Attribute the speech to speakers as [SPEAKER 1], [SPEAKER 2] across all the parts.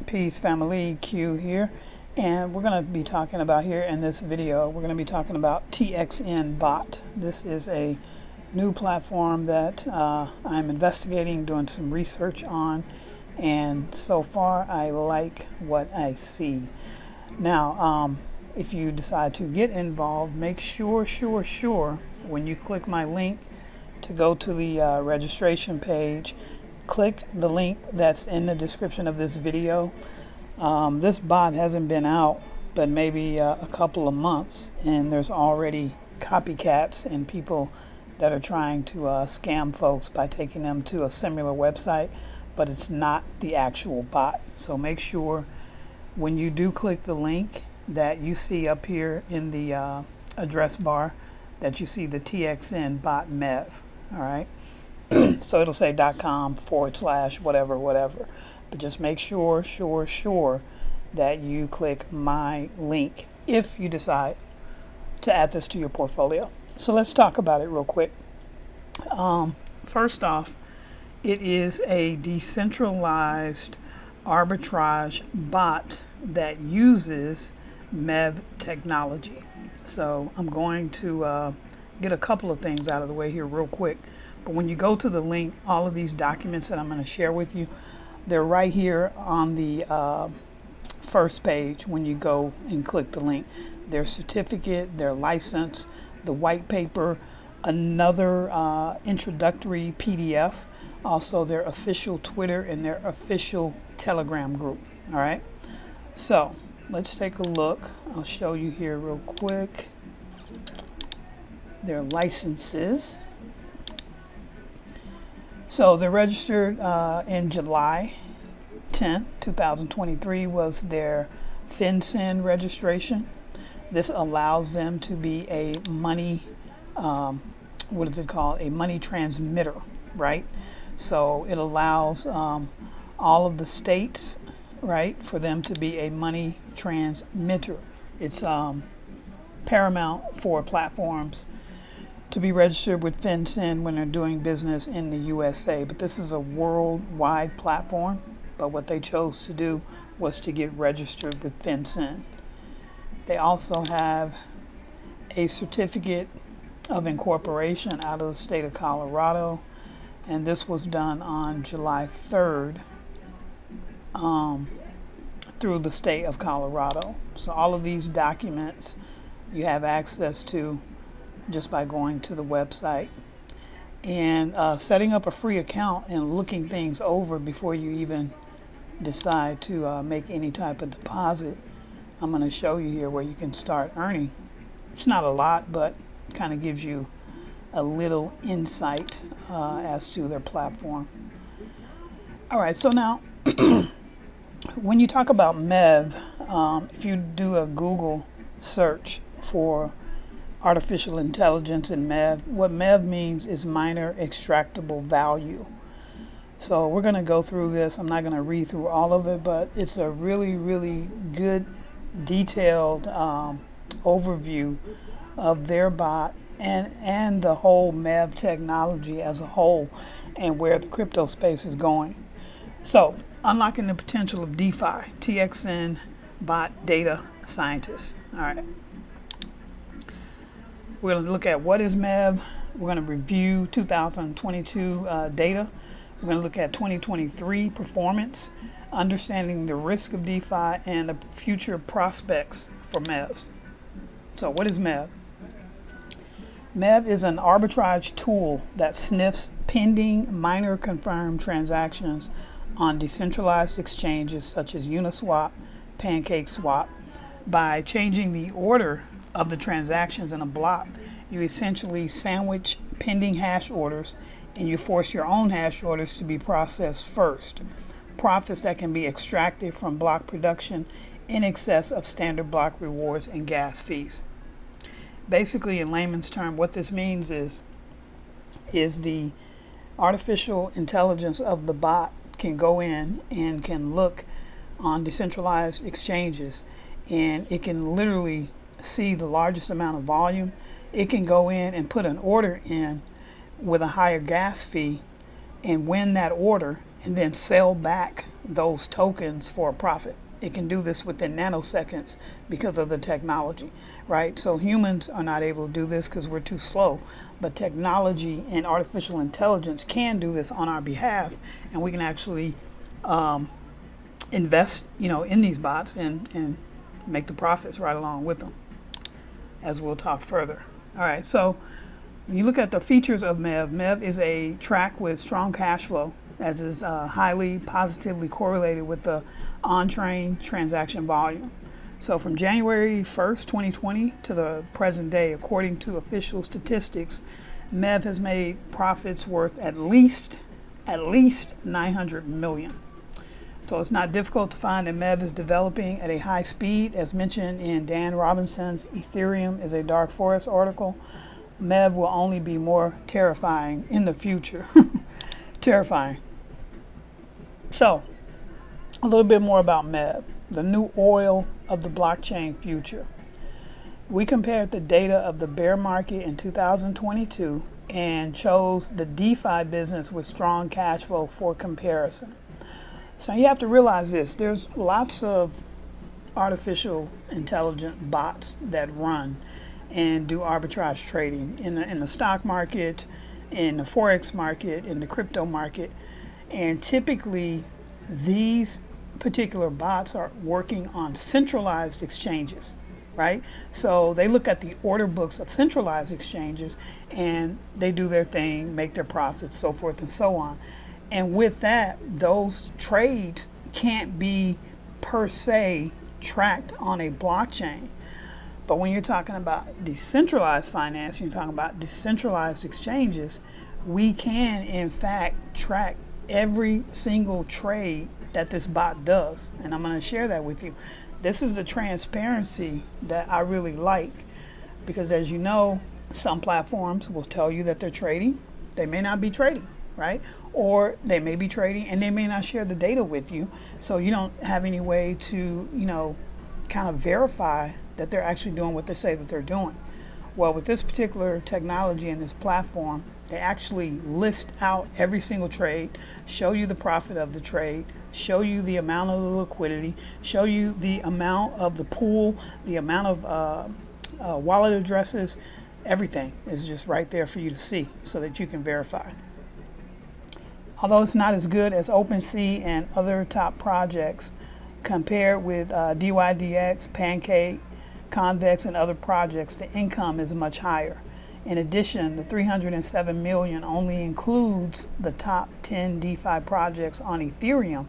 [SPEAKER 1] Peace family, Q here, and we're going to be talking about here in this video, we're going to be talking about TXNBOT. This is a new platform that I'm investigating, doing some research on, and so far I like what I see. Now, if you decide to get involved, make sure when you click my link to go to the registration page, click the link that's in the description of this video. This bot hasn't been out but maybe a couple of months, and there's already copycats and people that are trying to scam folks by taking them to a similar website, but it's not the actual bot. So make sure when you do click the link that you see up here in the address bar that you see the TXNBOT MEV. All right. So it'll say .com / whatever, but just make sure that you click my link if you decide to add this to your portfolio. So let's talk about it real quick. First off, it is a decentralized arbitrage bot that uses MEV technology. So I'm going to get a couple of things out of the way here real quick. But when you go to the link, all of these documents that I'm going to share with you, they're right here on the first page when you go and click the link. Their certificate, their license, the white paper, another introductory PDF, also their official Twitter and their official Telegram group. All right. So let's take a look. I'll show you here real quick. Their licenses. So they're registered in July 10th, 2023 was their FinCEN registration. This allows them to be a money, what is it called? A money transmitter, right? So it allows all of the states, right, for them to be a money transmitter. It's paramount for platforms to be registered with FinCEN when they're doing business in the USA. But this is a worldwide platform. But what they chose to do was to get registered with FinCEN. They also have a certificate of incorporation out of the state of Colorado. And this was done on July 3rd through the state of Colorado. So all of these documents you have access to just by going to the website and setting up a free account and looking things over before you even decide to make any type of deposit. I'm going to show you here where you can start earning. It's not a lot, but it kind of gives you a little insight as to their platform. All right, so now when you talk about MEV, if you do a Google search for artificial intelligence and MEV, what MEV means is minor extractable value. So we're going to go through this. I'm not going to read through all of it, but it's a really good detailed overview of their bot and the whole MEV technology as a whole and where the crypto space is going. So unlocking the potential of DeFi, TXNBOT data scientists. All right. We're going to look at what is MEV. We're going to review 2022 data. We're going to look at 2023 performance, understanding the risk of DeFi, and the future prospects for MEVs. So what is MEV? MEV is an arbitrage tool that sniffs pending minor confirmed transactions on decentralized exchanges such as Uniswap, PancakeSwap. By changing the order of the transactions in a block, you essentially sandwich pending hash orders and you force your own hash orders to be processed first. Profits that can be extracted from block production in excess of standard block rewards and gas fees. Basically, in layman's term, what this means is the artificial intelligence of the bot can go in and can look on decentralized exchanges, and it can literally see the largest amount of volume. It can go in and put an order in with a higher gas fee and win that order and then sell back those tokens for a profit. It can do this within nanoseconds because of the technology, right? So humans are not able to do this because we're too slow, but technology and artificial intelligence can do this on our behalf, and we can actually invest, in these bots and make the profits right along with them, as we'll talk further. All right, so when you look at the features of MEV, MEV is a track with strong cash flow, as is highly positively correlated with the on-chain transaction volume. So from January 1st, 2020 to the present day, according to official statistics, MEV has made profits worth at least 900 million. So it's not difficult to find that MEV is developing at a high speed, as mentioned in Dan Robinson's Ethereum is a Dark Forest article. MEV will only be more terrifying in the future. Terrifying. So, a little bit more about MEV, the new oil of the blockchain future. We compared the data of the bear market in 2022 and chose the DeFi business with strong cash flow for comparison. So you have to realize this, there's lots of artificial intelligent bots that run and do arbitrage trading in the stock market, in the forex market, in the crypto market. And typically these particular bots are working on centralized exchanges, right? So they look at the order books of centralized exchanges and they do their thing, make their profits, so forth and so on. And with that, those trades can't be per se tracked on a blockchain. But when you're talking about decentralized finance, you're talking about decentralized exchanges, we can in fact track every single trade that this bot does. And I'm going to share that with you. This is the transparency that I really like, because as you know, some platforms will tell you that they're trading. They may not be trading, right? Or they may be trading and they may not share the data with you. So you don't have any way to, kind of verify that they're actually doing what they say that they're doing. Well, with this particular technology and this platform, they actually list out every single trade, show you the profit of the trade, show you the amount of the liquidity, show you the amount of the pool, the amount of wallet addresses. Everything is just right there for you to see so that you can verify. Although it's not as good as OpenSea and other top projects, compared with DYDX, Pancake, Convex, and other projects, the income is much higher. In addition, the 307 million only includes the top 10 DeFi projects on Ethereum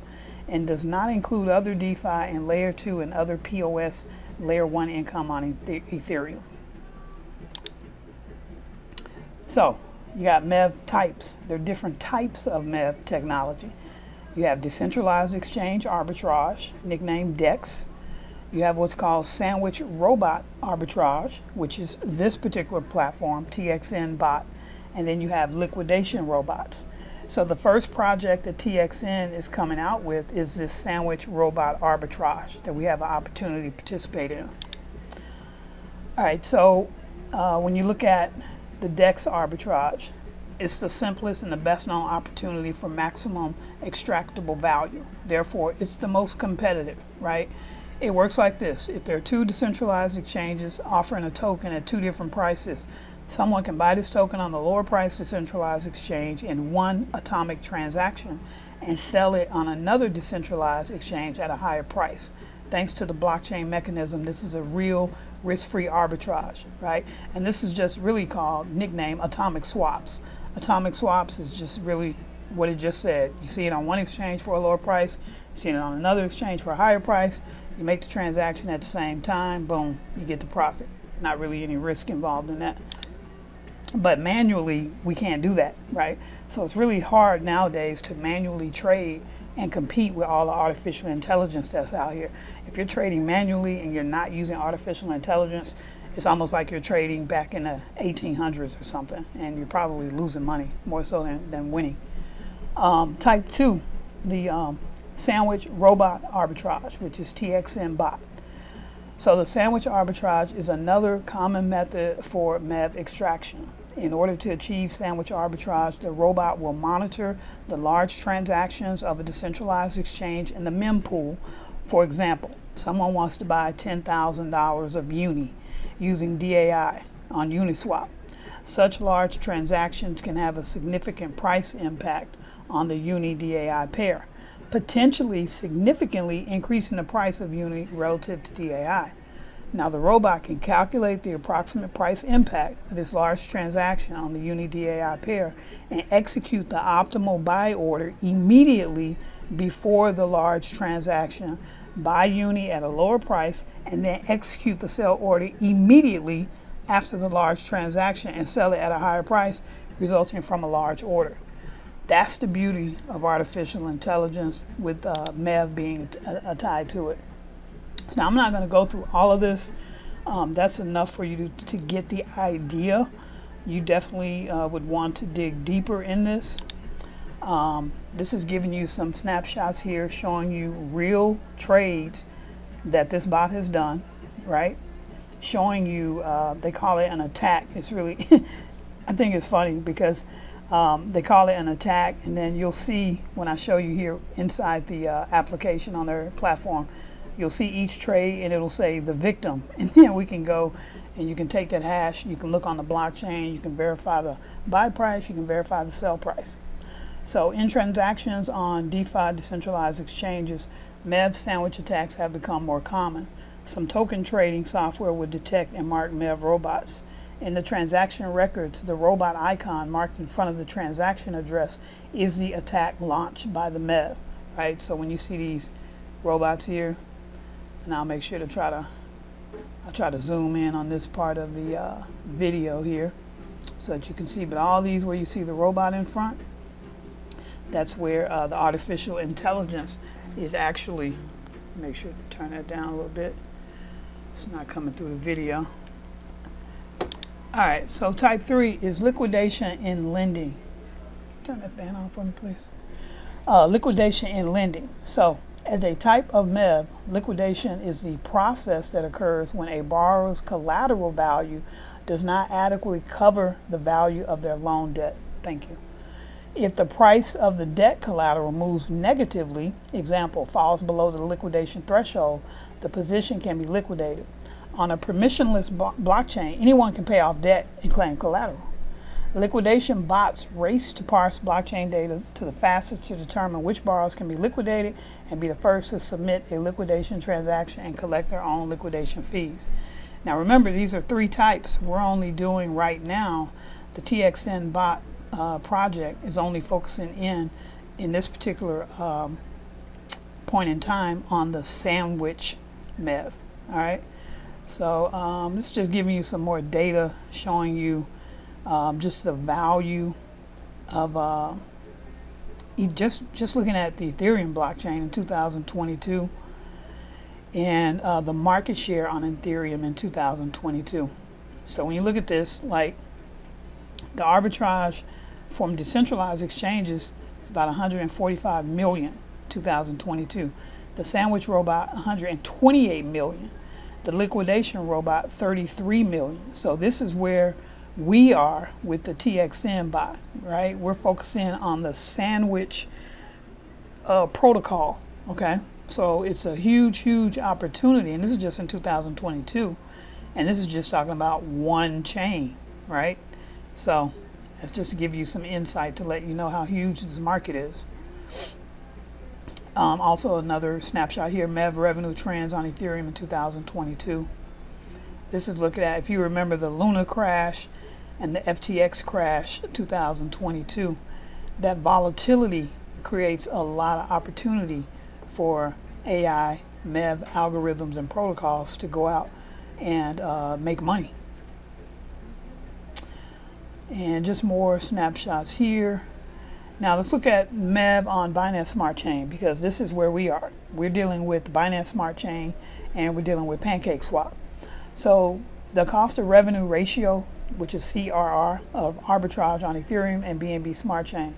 [SPEAKER 1] and does not include other DeFi and Layer 2 and other POS Layer 1 income on Ethereum. So, you got MEV types. There are different types of MEV technology. You have decentralized exchange arbitrage, nicknamed DEX. You have what's called sandwich robot arbitrage, which is this particular platform, TXNBOT. And then you have liquidation robots. So the first project that TXN is coming out with is this sandwich robot arbitrage that we have an opportunity to participate in. All right, so when you look at the DEX arbitrage, it's the simplest and the best known opportunity for maximum extractable value. Therefore, it's the most competitive, right? It works like this. If there are two decentralized exchanges offering a token at two different prices, someone can buy this token on the lower price decentralized exchange in one atomic transaction and sell it on another decentralized exchange at a higher price. Thanks to the blockchain mechanism, this is a real risk-free arbitrage, right? And this is just really called, nicknamed atomic swaps. Atomic swaps is just really what it just said. You see it on one exchange for a lower price, you see it on another exchange for a higher price, you make the transaction at the same time, boom, you get the profit. Not really any risk involved in that. But manually, we can't do that, right? So it's really hard nowadays to manually trade and compete with all the artificial intelligence that's out here. If you're trading manually and you're not using artificial intelligence, it's almost like you're trading back in the 1800s or something, and you're probably losing money more so than winning. Type 2, the sandwich robot arbitrage, which is TXNBOT. So the sandwich arbitrage is another common method for MEV extraction. In order to achieve sandwich arbitrage, the robot will monitor the large transactions of a decentralized exchange in the mempool. For example, someone wants to buy $10,000 of Uni using DAI on Uniswap. Such large transactions can have a significant price impact on the Uni-DAI pair, potentially significantly increasing the price of Uni relative to DAI. Now, the robot can calculate the approximate price impact of this large transaction on the Uni-DAI pair and execute the optimal buy order immediately before the large transaction, buy Uni at a lower price, and then execute the sell order immediately after the large transaction and sell it at a higher price, resulting from a large order. That's the beauty of artificial intelligence, with MEV being tied to it. So now I'm not going to go through all of this. That's enough for you to get the idea. You definitely would want to dig deeper in this. This is giving you some snapshots here showing you real trades that this bot has done, right? Showing you, they call it an attack. It's really, I think it's funny because they call it an attack, and then you'll see when I show you here inside the application on their platform, you'll see each trade and it'll say the victim, and then we can go and you can take that hash, you can look on the blockchain, you can verify the buy price, you can verify the sell price. So in transactions on DeFi decentralized exchanges, MEV sandwich attacks have become more common. Some token trading software would detect and mark MEV robots. In the transaction records, the robot icon marked in front of the transaction address is the attack launched by the MEV, right? So when you see these robots here, and I'll make sure to try to zoom in on this part of the video here so that you can see, but all these where you see the robot in front, that's where the artificial intelligence is actually, make sure to turn that down a little bit. It's not coming through the video. All right, so type 3 is liquidation in lending. Turn that fan on for me, please. Liquidation in lending. So as a type of MEV, liquidation is the process that occurs when a borrower's collateral value does not adequately cover the value of their loan debt. Thank you. If the price of the debt collateral moves negatively, example, falls below the liquidation threshold, the position can be liquidated. On a permissionless blockchain, anyone can pay off debt and claim collateral. Liquidation bots race to parse blockchain data to the fastest to determine which borrowers can be liquidated and be the first to submit a liquidation transaction and collect their own liquidation fees. Now remember, these are three types. We're only doing right now, the TXNBOT project is only focusing in this particular point in time on the sandwich MEV. All right. So this is just giving you some more data showing you just the value of just looking at the Ethereum blockchain in 2022 and the market share on Ethereum in 2022. So when you look at this, like the arbitrage from decentralized exchanges is about 145 million 2022. The sandwich robot 128 million. The liquidation robot 33 million. So this is where we are with the TXNBOT, right? We're focusing on the sandwich protocol, okay? So it's a huge opportunity, and this is just in 2022, and this is just talking about one chain, right? So that's just to give you some insight to let you know how huge this market is. Also another snapshot here, MEV revenue trends on Ethereum in 2022. This is looking at, if you remember the Luna crash and the FTX crash 2022, that volatility creates a lot of opportunity for AI, MEV algorithms and protocols to go out and make money. And just more snapshots here. Now let's look at MEV on Binance Smart Chain, because this is where we are. We're dealing with Binance Smart Chain and we're dealing with PancakeSwap. So the cost of revenue ratio, which is CRR, of arbitrage on Ethereum and BNB Smart Chain.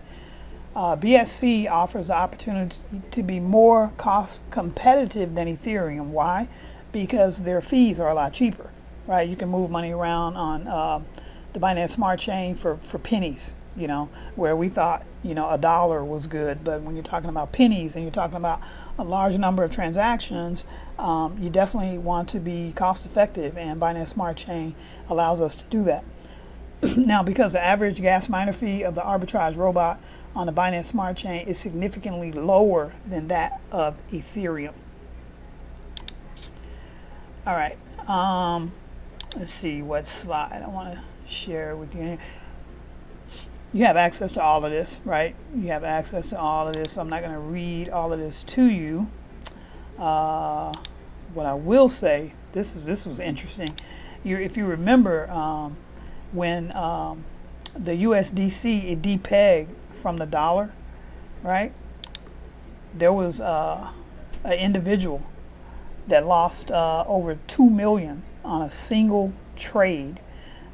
[SPEAKER 1] BSC offers the opportunity to be more cost competitive than Ethereum. Why? Because their fees are a lot cheaper, right? You can move money around on the Binance Smart Chain for pennies, where we thought, $1 was good. But when you're talking about pennies and you're talking about a large number of transactions, you definitely want to be cost effective, and Binance Smart Chain allows us to do that. Now, because the average gas miner fee of the arbitrage robot on the Binance Smart Chain is significantly lower than that of Ethereum. All right. Let's see what slide I want to share with you. You have access to all of this, right? You have access to all of this. I'm not going to read all of this to you. What I will say, this was interesting. If you remember, when the USDC it depegged from the dollar, right? There was an individual that lost over 2 million on a single trade.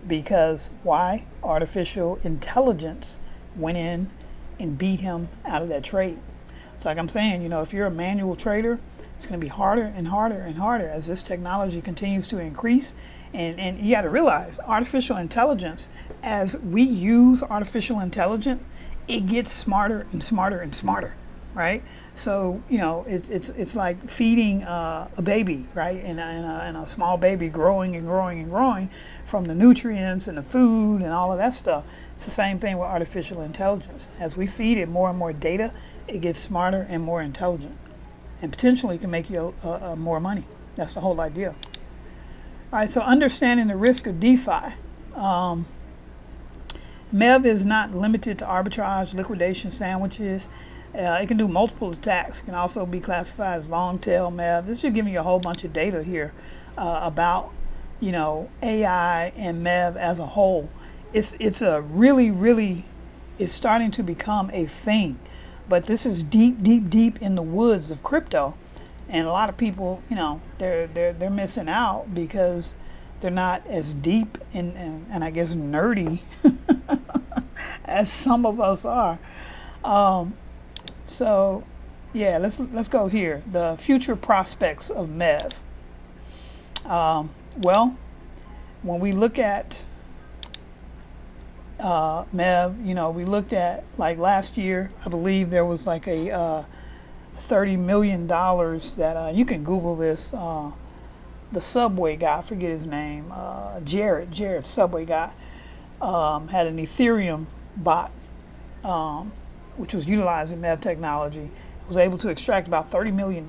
[SPEAKER 1] Because why? Artificial intelligence went in and beat him out of that trade. It's like I'm saying, if you're a manual trader, it's going to be harder and harder and harder as this technology continues to increase. And you got to realize artificial intelligence, as we use artificial intelligence, it gets smarter and smarter and smarter, right? So, it's like feeding a baby, right? And a small baby growing and growing and growing from the nutrients and the food and all of that stuff. It's the same thing with artificial intelligence. As we feed it more and more data, it gets smarter and more intelligent, and potentially can make you more money. That's the whole idea. All right, so understanding the risk of DeFi. MEV is not limited to arbitrage, liquidation, sandwiches. It can do multiple attacks. It can also be classified as long tail MEV. This is giving you a whole bunch of data here about AI and MEV as a whole. It's a really it's starting to become a thing, but this is deep in the woods of crypto, and a lot of people they're missing out because they're not as deep and I guess nerdy as some of us are. So yeah, let's go here. The future prospects of MEV. Well, when we look at MEV, we looked at, like, last year, I believe there was like a $30 million that you can Google this. The Subway guy, I forget his name, Jared, Subway guy, had an Ethereum bot, which was utilizing MEV technology. Was able to extract about $30 million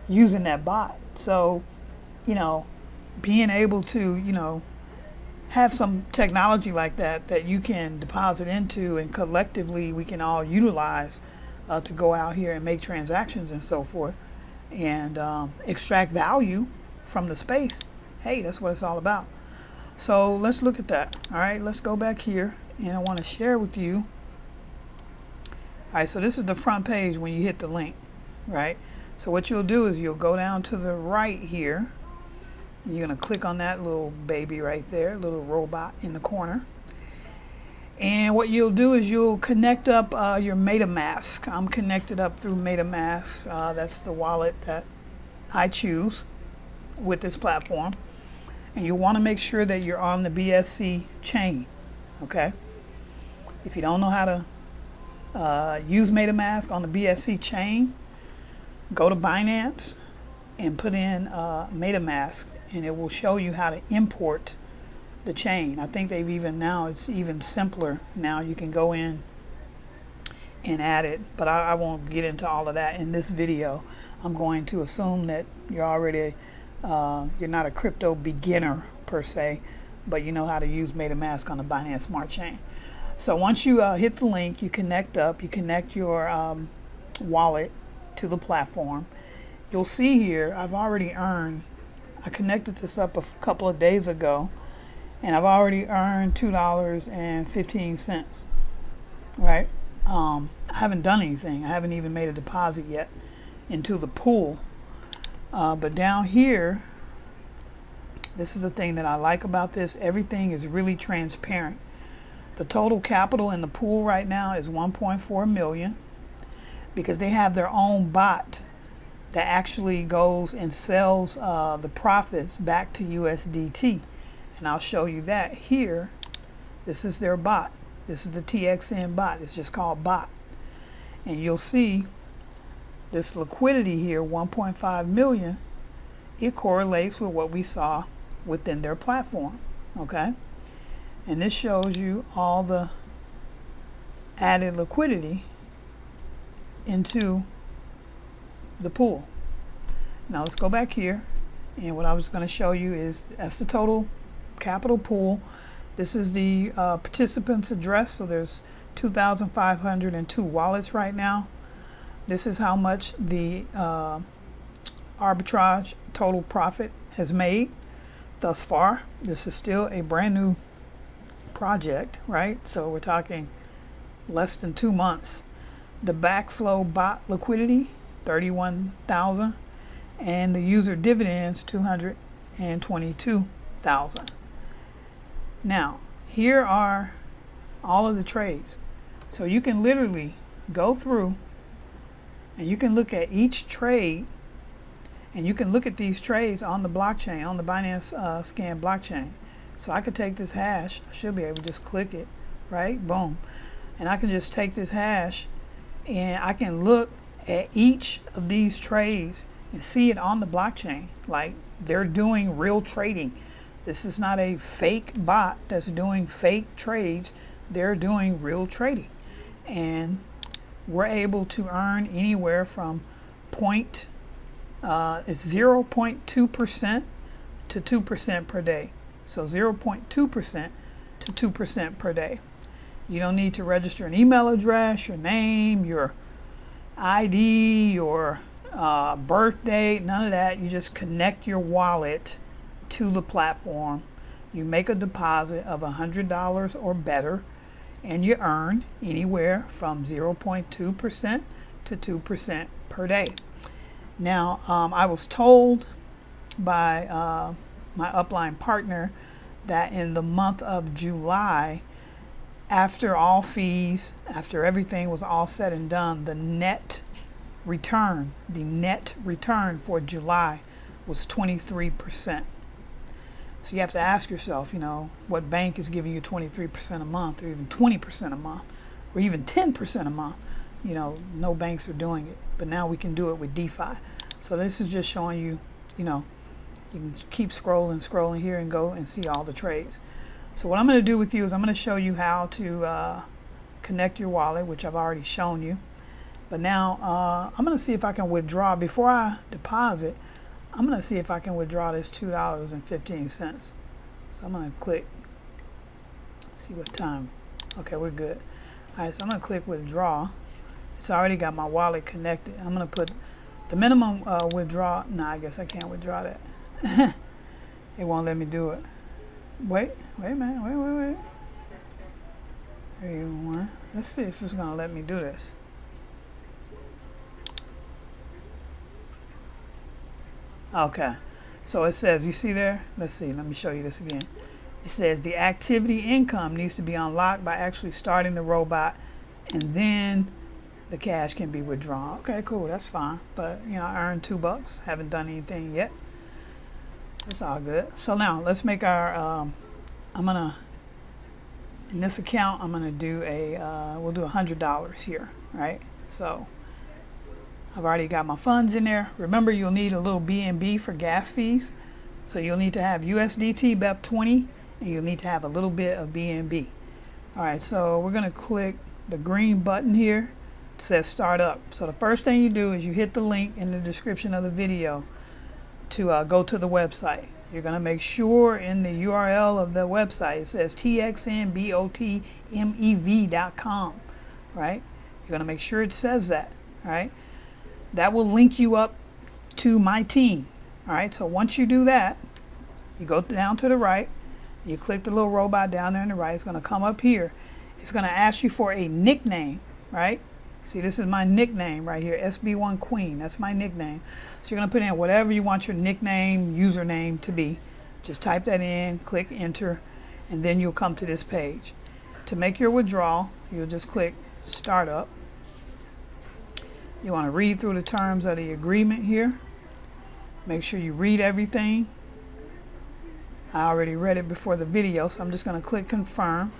[SPEAKER 1] using that bot. So, being able to, have some technology like that you can deposit into, and collectively we can all utilize to go out here and make transactions and so forth, and extract value from the space. Hey, that's what it's all about. So let's look at that. All right, let's go back here, and I want to share with you. All right, so this is the front page when you hit the link, right? So what you'll do is you'll go down to the right here. You're going to click on that little baby right there, little robot in the corner. And what you'll do is you'll connect up your MetaMask. I'm connected up through MetaMask. That's the wallet that I choose with this platform. And you'll want to make sure that you're on the BSC chain, okay? If you don't know how to use MetaMask on the BSC chain, go to Binance and put in MetaMask, and it will show you how to import the chain. I think it's even simpler now. You can go in and add it, but I won't get into all of that in this video. I'm going to assume that you're already you're not a crypto beginner per se, but you know how to use MetaMask on the Binance Smart Chain. So once you hit the link, you connect your wallet to the platform. You'll see here I've already earned, I connected this up a couple of days ago, and I've already earned $2.15, right? I haven't done anything. I haven't even made a deposit yet into the pool. But down here, this is the thing that I like about this. Everything is really transparent. The total capital in the pool right now is 1.4 million, because they have their own bot that actually goes and sells the profits back to USDT. And I'll show you that here. This is their bot. This is the TXNBOT. It's just called bot. And you'll see this liquidity here, 1.5 million, it correlates with what we saw within their platform. Okay? And this shows you all the added liquidity into the pool. Now let's go back here, and what I was going to show you is that's the total capital pool. This is the participants address, so there's 2,502 wallets right now. This is how much the arbitrage total profit has made thus far. This is still a brand new project, right? So we're talking less than 2 months. The backflow bot liquidity, 31,000, and the user dividends, 222,000. Now, here are all of the trades. So you can literally go through and you can look at each trade, and you can look at these trades on the blockchain, on the Binance Scan blockchain. So I could take this hash, I should be able to just click it, right? Boom. And I can just take this hash and I can look at each of these trades and see it on the blockchain. Like, they're doing real trading. This is not a fake bot that's doing fake trades. They're doing real trading. And we're able to earn anywhere from it's 0.2% to 2% per day. So 0.2% to 2% per day. You don't need to register an email address, your name, your ID, your birth date, none of that. You just connect your wallet to the platform. You make a deposit of $100 or better, and you earn anywhere from 0.2% to 2% per day. Now, I was told by my upline partner that in the month of July, after all fees, after everything was all said and done, the net return for July was 23%. So you have to ask yourself, what bank is giving you 23% a month, or even 20% a month, or even 10% a month? No banks are doing it, but now we can do it with DeFi. So this is just showing you, you can keep scrolling here and go and see all the trades. So what I'm going to do with you is I'm going to show you how to connect your wallet, which I've already shown you. But now I'm going to see if I can withdraw. Before I deposit, I'm going to see if I can withdraw this $2.15. So I'm going to click, see what time. Okay, we're good. All right, so I'm going to click withdraw. It's already got my wallet connected. I'm going to put the minimum withdraw. No, I guess I can't withdraw that. It won't let me do it. Wait a minute. Wait. 31. Let's see if it's going to let me do this. Okay, so it says, you see there? Let's see, let me show you this again. It says the activity income needs to be unlocked by actually starting the robot, and then the cash can be withdrawn. Okay, cool, that's fine. But, I earned $2. Haven't done anything yet. It's all good. So now let's make our, in this account, I'm going to do we'll do $100 here, right? So I've already got my funds in there. Remember, you'll need a little BNB for gas fees. So you'll need to have USDT BEP20, and you'll need to have a little bit of BNB. All right, so we're going to click the green button here. It says start up. So the first thing you do is you hit the link in the description of the video to go to the website. You're going to make sure in the URL of the website it says txnbotarb.com, right? You're going to make sure it says that, all right? That will link you up to my team. All right, so once you do that, you go down to the right, you click the little robot down there on the right. It's going to come up here. It's going to ask you for a nickname, right? See, this is my nickname right here, SB1 Queen. That's my nickname. So you're going to put in whatever you want your nickname, username to be. Just type that in, click enter, and then you'll come to this page. To make your withdrawal, you'll just click start up. You want to read through the terms of the agreement here. Make sure you read everything. I already read it before the video, so I'm just going to click confirm.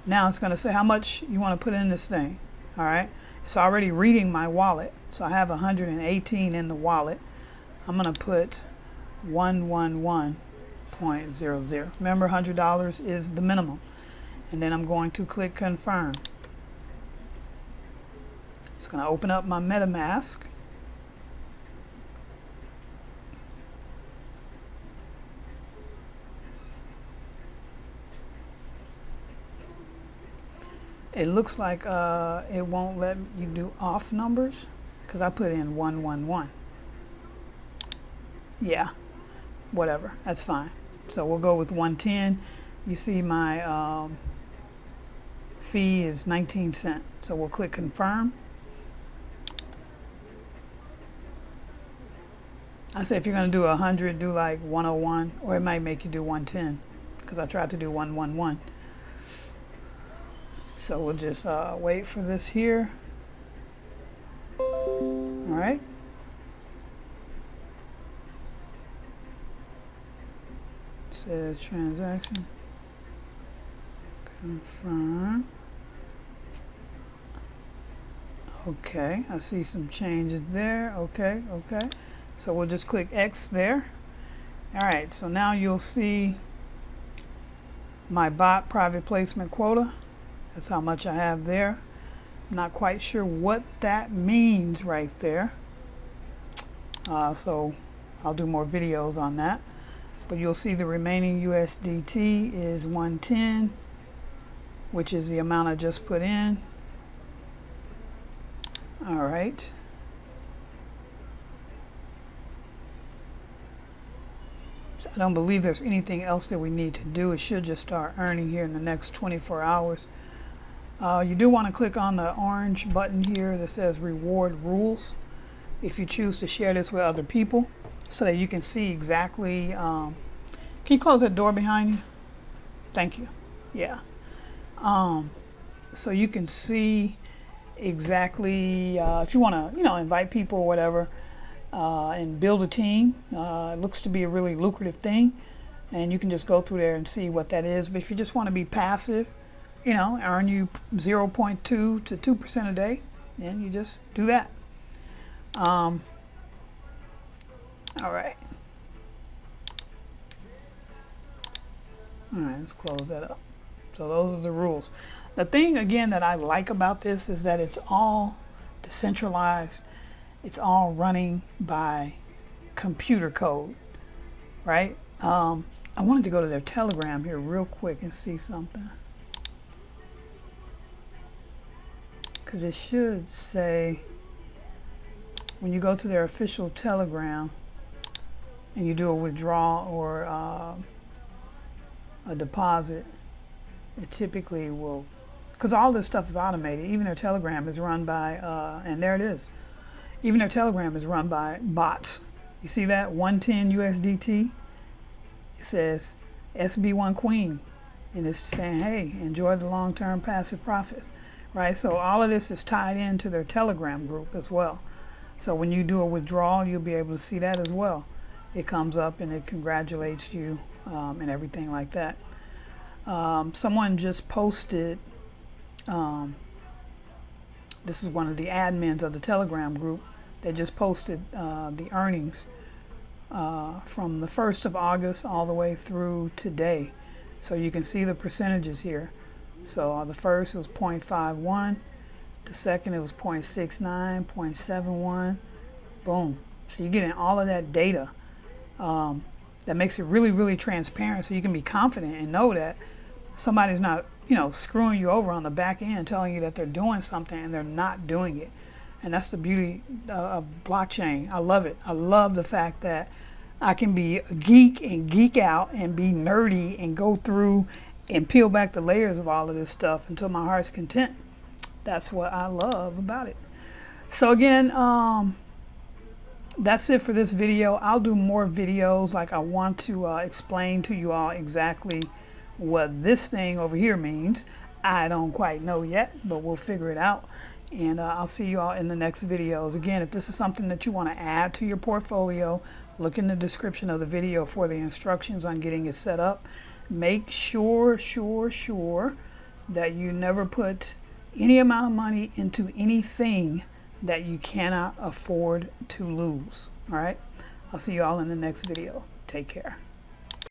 [SPEAKER 1] Now it's going to say how much you want to put in this thing. All right, it's already reading my wallet, so I have 118 in the wallet. I'm going to put 111.00. Remember, $100 is the minimum. And then I'm going to click confirm. It's going to open up my MetaMask. It looks like it won't let you do off numbers because I put in 111. Yeah, whatever, that's fine. So we'll go with 110. You see my fee is 19 cents. So we'll click confirm. I say if you're going to do 100, do like 101, or it might make you do 110 because I tried to do 111. So we'll just wait for this here. All right. Says transaction. Confirm. Okay, I see some changes there. Okay. So we'll just click X there. All right, so now you'll see my bot private placement quota. That's how much I have there. I'm not quite sure what that means right there. So I'll do more videos on that. But you'll see the remaining USDT is 110, which is the amount I just put in. All right. So I don't believe there's anything else that we need to do. It should just start earning here in the next 24 hours. You do want to click on the orange button here that says reward rules if you choose to share this with other people so that you can see exactly. Can you close that door behind you? Thank you. Yeah. So you can see exactly if you want to invite people or whatever and build a team. It looks to be a really lucrative thing, and you can just go through there and see what that is. But if you just want to be passive, earn you 0.2 to 2% a day, and you just do that. All right. All right, let's close that up. So those are the rules. The thing, again, that I like about this is that it's all decentralized. It's all running by computer code, right? I wanted to go to their Telegram here real quick and see something. Because it should say, when you go to their official Telegram and you do a withdrawal or a deposit, it typically will, because all this stuff is automated. Even their Telegram is run by, and there it is. Even their Telegram is run by bots. You see that? 110 USDT. It says SB1 Queen. And it's saying, hey, enjoy the long-term passive profits. Right? So all of this is tied into their Telegram group as well. So when you do a withdrawal, you'll be able to see that as well. It comes up and it congratulates you and everything like that. Someone just posted, this is one of the admins of the Telegram group, they just posted the earnings from the 1st of August all the way through today. So you can see the percentages here. So the first was 0.51, the second it was 0.69, 0.71, boom. So you're getting all of that data. That makes it really, really transparent, so you can be confident and know that somebody's not, screwing you over on the back end, telling you that they're doing something and they're not doing it. And that's the beauty of blockchain. I love it. I love the fact that I can be a geek and geek out and be nerdy and go through and peel back the layers of all of this stuff until my heart's content. That's what I love about it. So again, that's it for this video. I'll do more videos. Like, I want to explain to you all exactly what this thing over here means. I don't quite know yet, but we'll figure it out. And I'll see you all in the next videos. Again, if this is something that you want to add to your portfolio, Look in the description of the video for the instructions on getting it set up. Make sure that you never put any amount of money into anything that you cannot afford to lose. All right, I'll see you all in the next video. Take care.